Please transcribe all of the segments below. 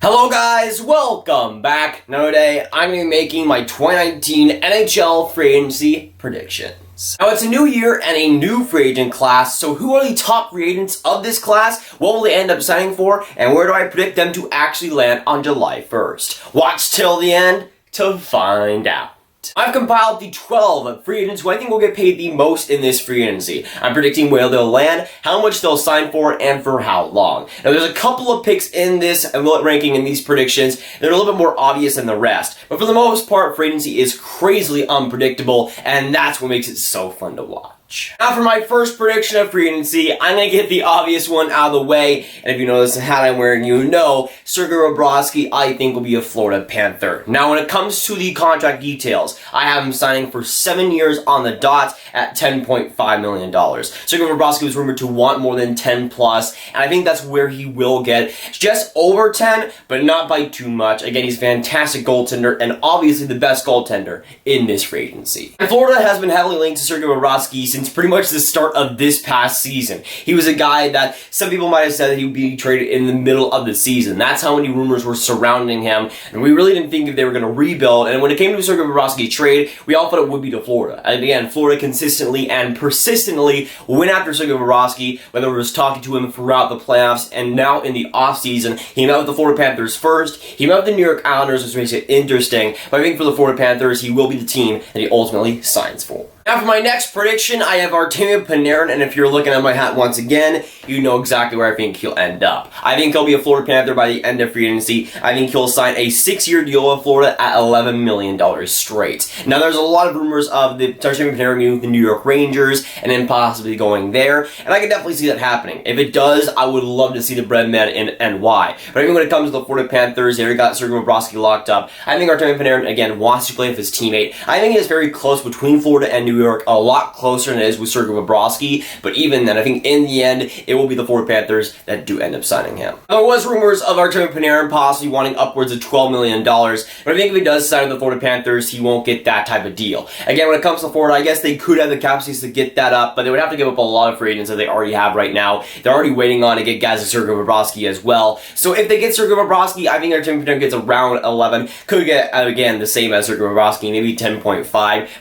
Hello guys, welcome back. Now today, I'm going to be making my 2019 NHL free agency predictions. Now it's a new year and a new free agent class, so who are the top free agents of this class? What will they end up signing for? And where do I predict them to actually land on July 1st? Watch till the end to find out. I've compiled the 12 free agents who I think will get paid the most in this free agency. I'm predicting where they'll land, how much they'll sign for, and for how long. Now there's a couple of picks in this ranking in these predictions that are a little bit more obvious than the rest. But for the most part, free agency is crazily unpredictable, and that's what makes it so fun to watch. Now for my first prediction of free agency, I'm going to get the obvious one out of the way, and if you notice the hat I'm wearing, you know Sergei Bobrovsky I think will be a Florida Panther. Now when it comes to the contract details, I have him signing for 7 years on the dot at $10.5 million. Sergei Bobrovsky was rumored to want more than 10 plus, and I think that's where he will get just over 10, but not by too much. Again, he's a fantastic goaltender, and obviously the best goaltender in this free agency. And Florida has been heavily linked to Sergei Bobrovsky since pretty much the start of this past season. He was a guy that some people might have said that he would be traded in the middle of the season. That's how many rumors were surrounding him, and we really didn't think that they were going to rebuild. And when it came to the Sergei Bobrovsky trade, we all thought it would be to Florida. And again, Florida consistently and persistently went after Sergei Bobrovsky, whether it was talking to him throughout the playoffs and now in the offseason. He met with the Florida Panthers first. He met with the New York Islanders, which makes it interesting. But I think for the Florida Panthers, he will be the team that he ultimately signs for. Now for my next prediction, I have Artemi Panarin, and if you're looking at my hat once again, you know exactly where I think he'll end up. I think he'll be a Florida Panther by the end of free agency. I think he'll sign a 6-year deal with Florida at $11 million straight. Now there's a lot of rumors of the Artemi Panarin meeting with the New York Rangers, and then possibly going there, and I can definitely see that happening. If it does, I would love to see the Breadman in NY. But I think when it comes to the Florida Panthers, they already got Sergei Bobrovsky locked up. I think Artemi Panarin, again, wants to play with his teammate. I think it is very close between Florida and New York, a lot closer than it is with Sergei Bobrovsky, but even then, I think in the end, it will be the Florida Panthers that do end up signing him. There was rumors of Artemi Panarin possibly wanting upwards of $12 million, but I think if he does sign with the Florida Panthers, he won't get that type of deal. Again, when it comes to Florida, I guess they could have the cap space to get that up, but they would have to give up a lot of free agents that they already have right now. They're already waiting on to get guys like Sergei Bobrovsky as well. So if they get Sergei Bobrovsky, I think Artemi Panarin gets around 11. Could get, again, the same as Sergei Bobrovsky, maybe 10.5.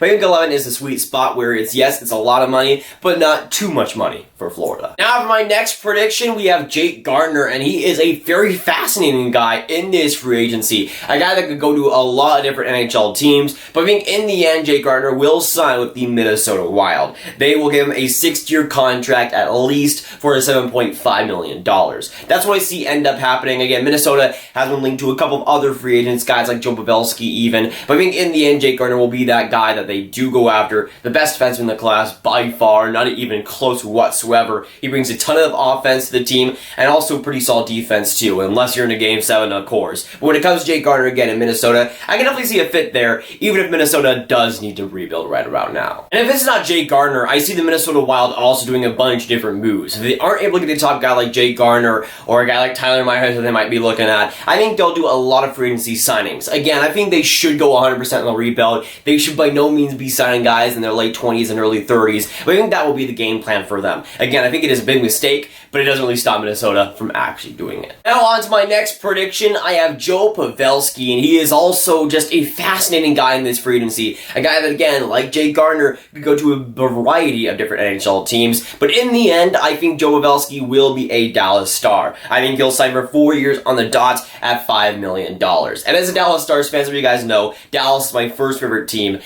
But I think 11 is the sweet spot where yes, it's a lot of money, but not too much money for Florida. Now for my next prediction, we have Jake Gardiner, and he is a very fascinating guy in this free agency. A guy that could go to a lot of different NHL teams, but I think in the end, Jake Gardiner will sign with the Minnesota Wild. They will give him a 6-year contract at least for $7.5 million. That's what I see end up happening. Again, Minnesota has been linked to a couple of other free agents, guys like Joe Pavelski even, but I think in the end, Jake Gardiner will be that guy that they do go after, the best defenseman in the class by far, not even close whatsoever. He brings a ton of offense to the team and also pretty solid defense too, unless you're in a game 7, of course. But when it comes to Jake Gardiner again in Minnesota, I can definitely see a fit there, even if Minnesota does need to rebuild right around now. And if it's not Jake Gardiner, I see the Minnesota Wild also doing a bunch of different moves. If they aren't able to get a top guy like Jake Gardiner or a guy like Tyler Myers that they might be looking at, I think they'll do a lot of free agency signings. Again, I think they should go 100% in the rebuild. They should by no means be signing guys in their late 20s and early 30s, but I think that will be the game plan for them. Again, I think it is a big mistake, but it doesn't really stop Minnesota from actually doing it. Now on to my next prediction, I have Joe Pavelski, and he is also just a fascinating guy in this free agency. A guy that, again, like Jake Gardiner, could go to a variety of different NHL teams, but in the end, I think Joe Pavelski will be a Dallas Star. I think he'll sign for 4 years on the dot at $5 million. And as a Dallas Stars fan, some of you guys know, Dallas is my first favorite team.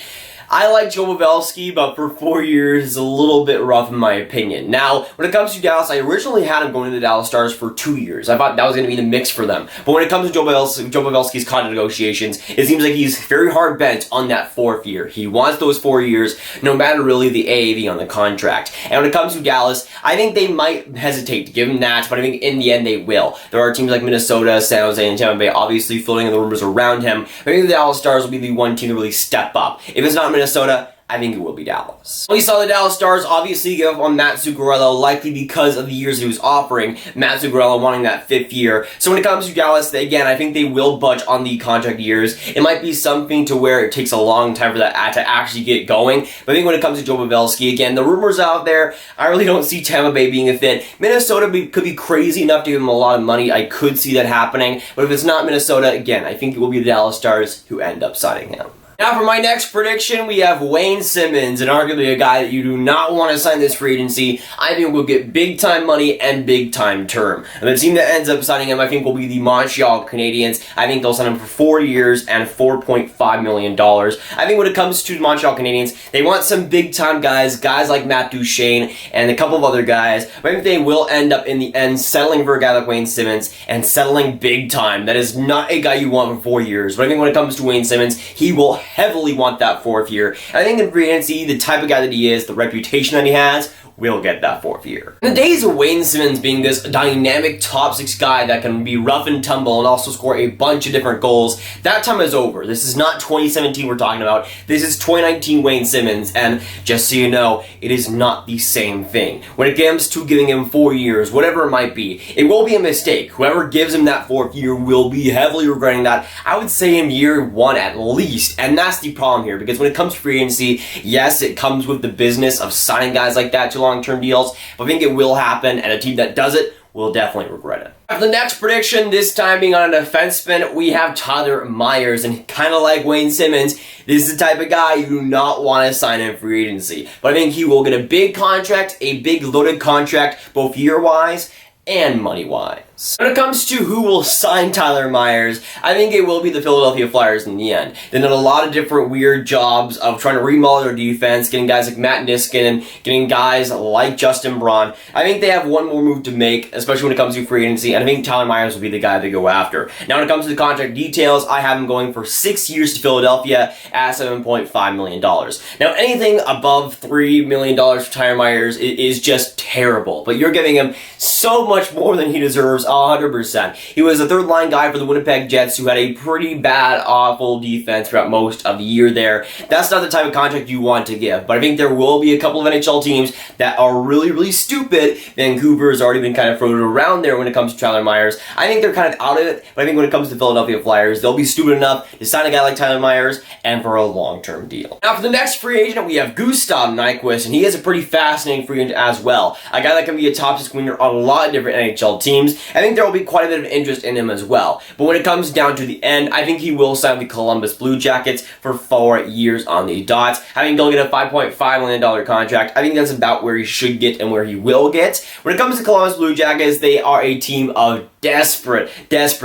I like Joe Pavelski, but for 4 years is a little bit rough in my opinion. Now, when it comes to Dallas, I originally had him going to the Dallas Stars for 2 years. I thought that was going to be the mix for them. But when it comes to Joe Pavelski's contract negotiations, it seems like he's very hard bent on that 4th year. He wants those 4 years, no matter really the AAV on the contract. And when it comes to Dallas, I think they might hesitate to give him that, but I think in the end they will. There are teams like Minnesota, San Jose, and Tampa Bay obviously floating in the rumors around him. I think the Dallas Stars will be the one team to really step up. If it's not Minnesota, I think it will be Dallas. We saw the Dallas Stars obviously give up on Matt Zuccarello, likely because of the years he was offering. Matt Zuccarello wanting that 5th year. So when it comes to Dallas, again, I think they will budge on the contract years. It might be something to where it takes a long time for that to actually get going. But I think when it comes to Joe Pavelski, again, the rumors out there, I really don't see Tampa Bay being a fit. Minnesota could be crazy enough to give him a lot of money. I could see that happening. But if it's not Minnesota, again, I think it will be the Dallas Stars who end up signing him. Now for my next prediction, we have Wayne Simmonds, and arguably a guy that you do not want to sign this free agency. I think will get big-time money and big-time term. And the team that ends up signing him, I think, will be the Montreal Canadiens. I think they'll sign him for 4 years and $4.5 million. I think when it comes to the Montreal Canadiens, they want some big-time guys like Matt Duchene and a couple of other guys. But I think they will end up, in the end, settling for a guy like Wayne Simmonds and settling big-time. That is not a guy you want for 4 years. But I think when it comes to Wayne Simmonds, he will heavily want that 4th year. And I think in free agency, the type of guy that he is, the reputation that he has, will get that 4th year. In the days of Wayne Simmonds being this dynamic top 6 guy that can be rough and tumble and also score a bunch of different goals, that time is over. This is not 2017 we're talking about. This is 2019 Wayne Simmonds, and just so you know, it is not the same thing. When it comes to giving him 4 years, whatever it might be, it will be a mistake. Whoever gives him that 4th year will be heavily regretting that. I would say in year 1 at least, and that's the problem here, because when it comes to free agency, yes, it comes with the business of signing guys like that to long-term deals, but I think it will happen, and a team that does it will definitely regret it. For the next prediction, this time being on a defenseman, we have Tyler Myers, and kind of like Wayne Simmonds, this is the type of guy you do not want to sign in free agency. But I think he will get a big contract, a big loaded contract, both year-wise and money-wise. When it comes to who will sign Tyler Myers, I think it will be the Philadelphia Flyers in the end. They've done a lot of different weird jobs of trying to remodel their defense, getting guys like Matt Niskanen, getting guys like Justin Braun. I think they have one more move to make, especially when it comes to free agency, and I think Tyler Myers will be the guy they go after. Now when it comes to the contract details, I have him going for 6 years to Philadelphia at $7.5 million. Now anything above $3 million for Tyler Myers is just terrible, but you're giving him so much more than he deserves. 100%. He was a third-line guy for the Winnipeg Jets who had a pretty bad, awful defense throughout most of the year there. That's not the type of contract you want to give, but I think there will be a couple of NHL teams that are really, really stupid. Vancouver has already been kind of floated around there when it comes to Tyler Myers. I think they're kind of out of it, but I think when it comes to the Philadelphia Flyers, they'll be stupid enough to sign a guy like Tyler Myers and for a long-term deal. Now for the next free agent, we have Gustav Nyquist, and he is a pretty fascinating free agent as well. A guy that can be a top 6 winger on a lot of different NHL teams. I think there will be quite a bit of interest in him as well. But when it comes down to the end, I think he will sign the Columbus Blue Jackets for 4 years on the dot. I think he'll get a $5.5 million contract. I think that's about where he should get and where he will get. When it comes to Columbus Blue Jackets, they are a team of desperate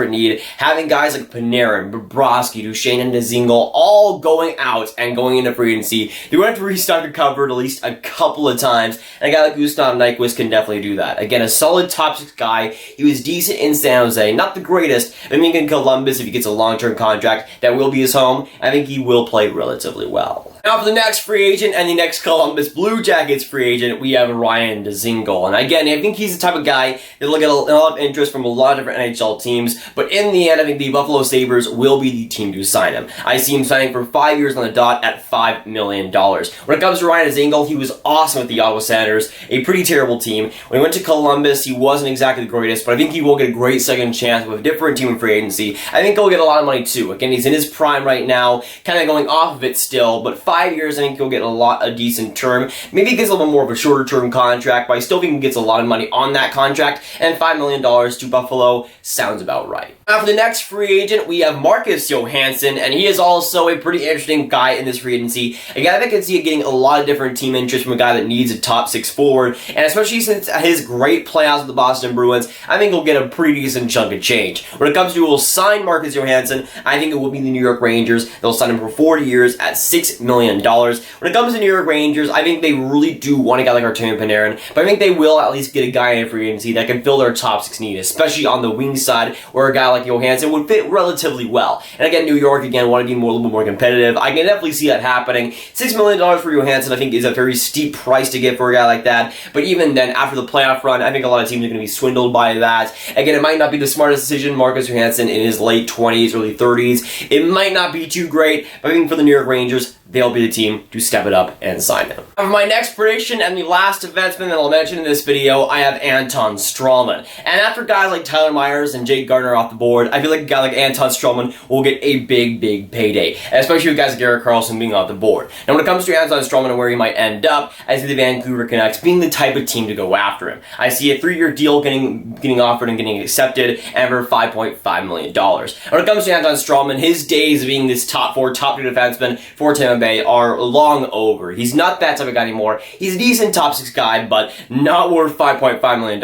need. Having guys like Panarin, Bobrovsky, Duchene, and Dzingel all going out and going into free agency, they're going to have to restock the cupboard at least a couple of times, and a guy like Gustav Nyquist can definitely do that. Again, a solid top 6 guy. He was decent in San Jose, not the greatest. I think in Columbus, if he gets a long-term contract, that will be his home. I think he will play relatively well. Now for the next free agent and the next Columbus Blue Jackets free agent, we have Ryan Dzingel. And again, I think he's the type of guy that'll get a lot of interest from a lot of different NHL teams, but in the end, I think the Buffalo Sabres will be the team to sign him. I see him signing for 5 years on the dot at $5 million. When it comes to Ryan Dzingel, he was awesome with the Ottawa Senators, a pretty terrible team. When he went to Columbus, he wasn't exactly the greatest, but I think he will get a great second chance with a different team in free agency. I think he'll get a lot of money too. Again, he's in his prime right now, kind of going off of it still, but 5 years, I think he'll get a decent term. Maybe he gets a little bit more of a shorter term contract, but I still think he gets a lot of money on that contract, and $5 million to Buffalo sounds about right. Now for the next free agent, we have Marcus Johansson, and he is also a pretty interesting guy in this free agency. A guy that I can see getting a lot of different team interest from a guy that needs a top 6 forward, and especially since his great playoffs with the Boston Bruins, I think he'll get a pretty decent chunk of change. When it comes to who will sign Marcus Johansson, I think it will be the New York Rangers. They'll sign him for 40 years at $6 million. When it comes to New York Rangers, I think they really do want a guy like Artemi Panarin, but I think they will at least get a guy in free agency that can fill their top 6 need, especially on the wing side, where a guy like Johansson would fit relatively well. And again, New York, again, want to be a little bit more competitive. I can definitely see that happening. $6 million for Johansson, I think, is a very steep price to get for a guy like that. But even then, after the playoff run, I think a lot of teams are going to be swindled by that. Again, it might not be the smartest decision. Marcus Johansson in his late 20s, early 30s. It might not be too great, but I think for the New York Rangers, they'll be the team to step it up and sign him. For my next prediction and the last defenseman that I'll mention in this video, I have Anton Stralman. And after guys like Tyler Myers and Jake Gardiner off the board, I feel like a guy like Anton Stralman will get a big payday, especially with guys like Garrett Carlson being off the board. Now when it comes to Anton Stralman and where he might end up, I see the Vancouver Canucks being the type of team to go after him. I see a 3-year deal getting offered and getting accepted, and for $5.5 million. When it comes to Anton Stralman, his days of being this top 2 defenseman for Tampa Bay are long over. He's not that type of guy anymore. He's a decent top 6 guy, but not worth $5.5 million.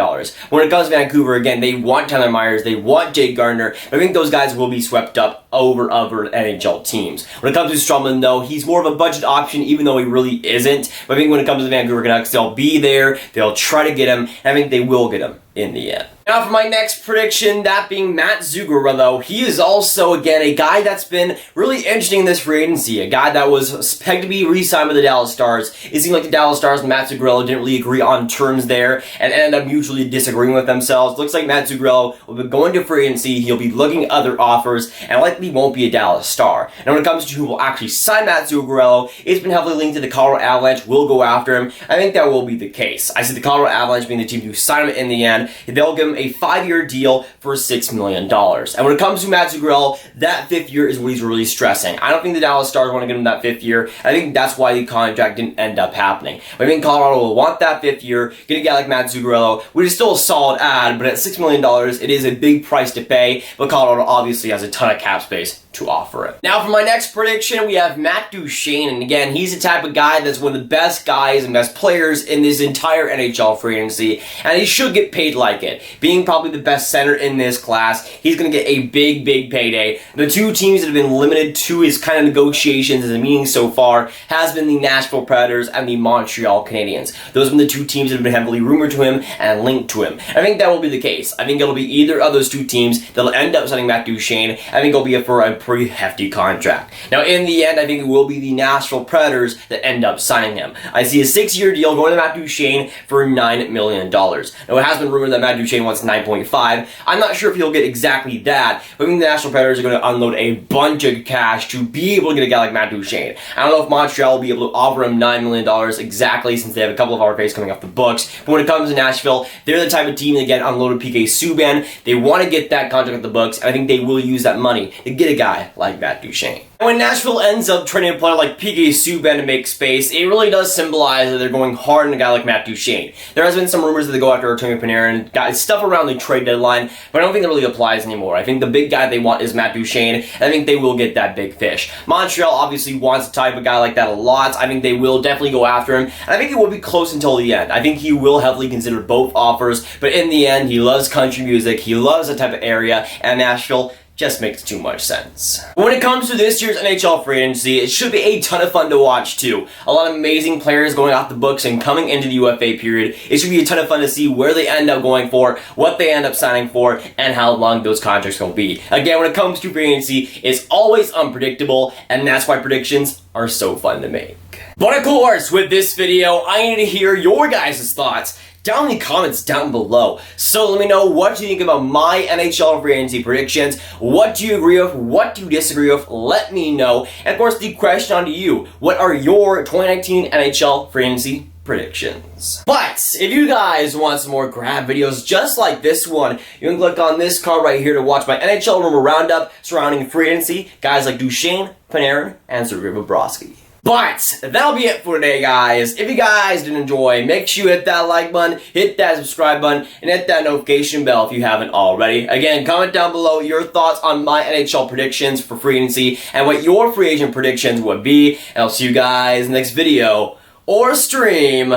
When it comes to Vancouver, again, they want Tyler Myers, they want Jake Gardiner, but I think those guys will be swept up over other NHL teams. When it comes to Stralman, though, he's more of a budget option, even though he really isn't. But I think when it comes to the Vancouver Canucks, they'll be there, they'll try to get him, and I think they will get him in the end. Now for my next prediction, that being Matt Zuccarello. He is also, again, a guy that's been really interesting in this free agency. A guy that was pegged to be re-signed with the Dallas Stars. It seemed like the Dallas Stars and Matt Zuccarello didn't really agree on terms there and ended up mutually disagreeing with themselves. Looks like Matt Zuccarello will be going to free agency. He'll be looking at other offers and likely won't be a Dallas Star. And when it comes to who will actually sign Matt Zuccarello, it's been heavily linked to the Colorado Avalanche will go after him. I think that will be the case. I see the Colorado Avalanche being the team to sign him in the end. They'll give him a 5-year deal for $6 million. And when it comes to Matt Zuccarello, that 5th year is what he's really stressing. I don't think the Dallas Stars want to give him that 5th year. I think that's why the contract didn't end up happening. But I think Colorado will want that 5th year, get a guy like Matt Zuccarello, which is still a solid ad, but at $6 million, it is a big price to pay, but Colorado obviously has a ton of cap space to offer it. Now for my next prediction, we have Matt Duchene, and again, he's the type of guy that's one of the best guys and best players in this entire NHL free agency, and he should get paid like it. Being probably the best center in this class, he's going to get a big payday. The 2 teams that have been limited to his kind of negotiations and the meetings so far has been the Nashville Predators and the Montreal Canadiens. Those have been the 2 teams that have been heavily rumored to him and linked to him. I think that will be the case. I think it'll be either of those 2 teams that'll end up signing Matt Duchene. I think it'll be for a pretty hefty contract. Now, in the end, I think it will be the Nashville Predators that end up signing him. I see a 6-year deal going to Matt Duchene for $9 million. Now, it has been rumored that Matt Duchene wants 9.5. I'm not sure if he'll get exactly that, but I think the Nashville Predators are going to unload a bunch of cash to be able to get a guy like Matt Duchene. I don't know if Montreal will be able to offer him $9 million exactly, since they have a couple of RFAs coming off the books, but when it comes to Nashville, they're the type of team that get unloaded PK Subban. They want to get that contract off the books, and I think they will use that money to get a guy like Matt Duchene. And when Nashville ends up trading a player like PK Subban to make space, it really does symbolize that they're going hard on a guy like Matt Duchene. There has been some rumors that they go after Artemi Panarin, got stuff around the trade deadline, but I don't think that really applies anymore. I think the big guy they want is Matt Duchene, and I think they will get that big fish. Montreal obviously wants a type of guy like that a lot. I think they will definitely go after him, and I think it will be close until the end. I think he will heavily consider both offers, but in the end, he loves country music, he loves that type of area, and Nashville just makes too much sense. When it comes to this year's NHL free agency, it should be a ton of fun to watch too. A lot of amazing players going off the books and coming into the UFA period. It should be a ton of fun to see where they end up going for, what they end up signing for, and how long those contracts will be. Again, when it comes to free agency, it's always unpredictable, and that's why predictions are so fun to make. But of course, with this video, I need to hear your guys' thoughts down in the comments down below. So let me know what you think about my NHL free agency predictions. What do you agree with? What do you disagree with? Let me know. And of course, the question on to you. What are your 2019 NHL free agency predictions? But if you guys want some more Grav videos just like this one, you can click on this card right here to watch my NHL rumor roundup surrounding free agency, guys like Duchene, Panarin, and Sergei Bobrovsky. But that'll be it for today, guys. If you guys did enjoy, make sure you hit that like button, hit that subscribe button, and hit that notification bell if you haven't already. Again, comment down below your thoughts on my NHL predictions for free agency and what your free agent predictions would be. And I'll see you guys in the next video or stream.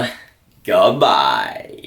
Goodbye.